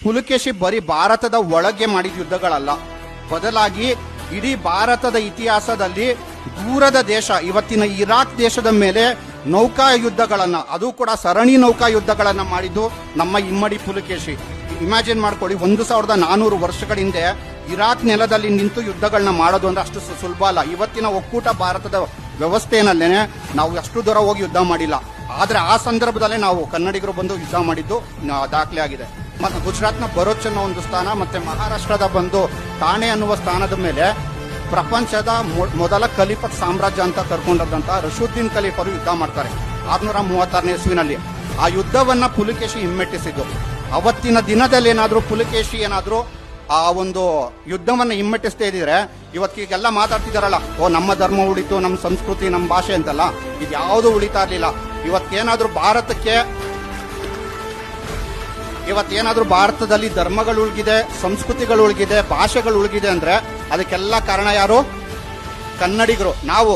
ಪುಲಕೇಶಿ ಬರೀ ಭಾರತದ ಒಳಗೆ ಮಾಡಿದ ಯುದ್ಧಗಳಲ್ಲ, ಬದಲಾಗಿ ಇಡೀ ಭಾರತದ ಇತಿಹಾಸದಲ್ಲಿ ದೂರದ ದೇಶ ಇವತ್ತಿನ ಇರಾಕ್ ದೇಶದ ಮೇಲೆ ನೌಕಾ ಯುದ್ಧಗಳನ್ನ, ಅದು ಕೂಡ ಸರಣಿ ನೌಕಾ ಯುದ್ಧಗಳನ್ನ ಮಾಡಿದ್ದು ನಮ್ಮ ಇಮ್ಮಡಿ ಪುಲಕೇಶಿ. ಇಮ್ಯಾಜಿನ್ ಮಾಡ್ಕೊಳ್ಳಿ, 1400 ವರ್ಷಗಳ ಹಿಂದೆ ಇರಾಕ್ ನೆಲದಲ್ಲಿ ನಿಂತು ಯುದ್ಧಗಳನ್ನ ಮಾಡೋದು ಅಂದ್ರೆ ಅಷ್ಟು ಸುಲಭ ಅಲ್ಲ. ಇವತ್ತಿನ ಒಕ್ಕೂಟ ಭಾರತದ ವ್ಯವಸ್ಥೆಯಲ್ಲೇ ನಾವು ಅಷ್ಟು ದೂರ ಹೋಗಿ ಯುದ್ಧ ಮಾಡಿಲ್ಲ. ಆದ್ರೆ ಆ ಸಂದರ್ಭದಲ್ಲೇ ನಾವು ಕನ್ನಡಿಗರು ಬಂದು ಯುದ್ಧ ಮಾಡಿದ್ದು ದಾಖಲೆ ಆಗಿದೆ. ಮತ್ತೆ ಗುಜರಾತ್ನ ಭರೂಚ್ ಅನ್ನೋ ಒಂದು ಸ್ಥಾನ, ಮತ್ತೆ ಮಹಾರಾಷ್ಟ್ರದ ಬಂದು ಠಾಣೆ ಅನ್ನುವ ಸ್ಥಾನದ ಮೇಲೆ ಪ್ರಪಂಚದ ಮೊದಲ ಖಲೀಫತ್ ಸಾಮ್ರಾಜ್ಯ ಅಂತ ಕರ್ಕೊಂಡಂತ ರಶೀದುದ್ದೀನ್ ಖಲೀಫರು ಯುದ್ಧ ಮಾಡ್ತಾರೆ 636ನೇ ಇಸ್ವಿನಲ್ಲಿ. ಆ ಯುದ್ಧವನ್ನ ಪುಲಕೇಶಿ ಹಿಮ್ಮೆಟ್ಟಿಸಿದ್ದು. ಅವತ್ತಿನ ದಿನದಲ್ಲಿ ಏನಾದ್ರೂ ಪುಲಕೇಶಿ ಏನಾದ್ರೂ ಆ ಒಂದು ಯುದ್ಧವನ್ನ ಹಿಮ್ಮೆಟ್ಟಿಸ್ತಾ ಇದ್ರೆ ಇವತ್ತಿಗೆಲ್ಲ ಮಾತಾಡ್ತಿದಾರಲ್ಲ, ಓ ನಮ್ಮ ಧರ್ಮ ಉಳಿತು, ನಮ್ಮ ಸಂಸ್ಕೃತಿ, ನಮ್ಮ ಭಾಷೆ ಅಂತಲ್ಲ, ಇದು ಯಾವುದು ಉಳಿತಾ ಇರ್ಲಿಲ್ಲ. ಇವತ್ತೇನಾದ್ರೂ ಭಾರತದಲ್ಲಿ ಧರ್ಮಗಳು ಉಳ್ಗಿದೆ, ಸಂಸ್ಕೃತಿಗಳು ಉಳ್ಗಿದೆ, ಭಾಷೆಗಳು ಉಳ್ಗಿದೆ ಅಂದ್ರೆ ಅದಕ್ಕೆಲ್ಲ ಕಾರಣ ಯಾರು? ಕನ್ನಡಿಗರು. ನಾವು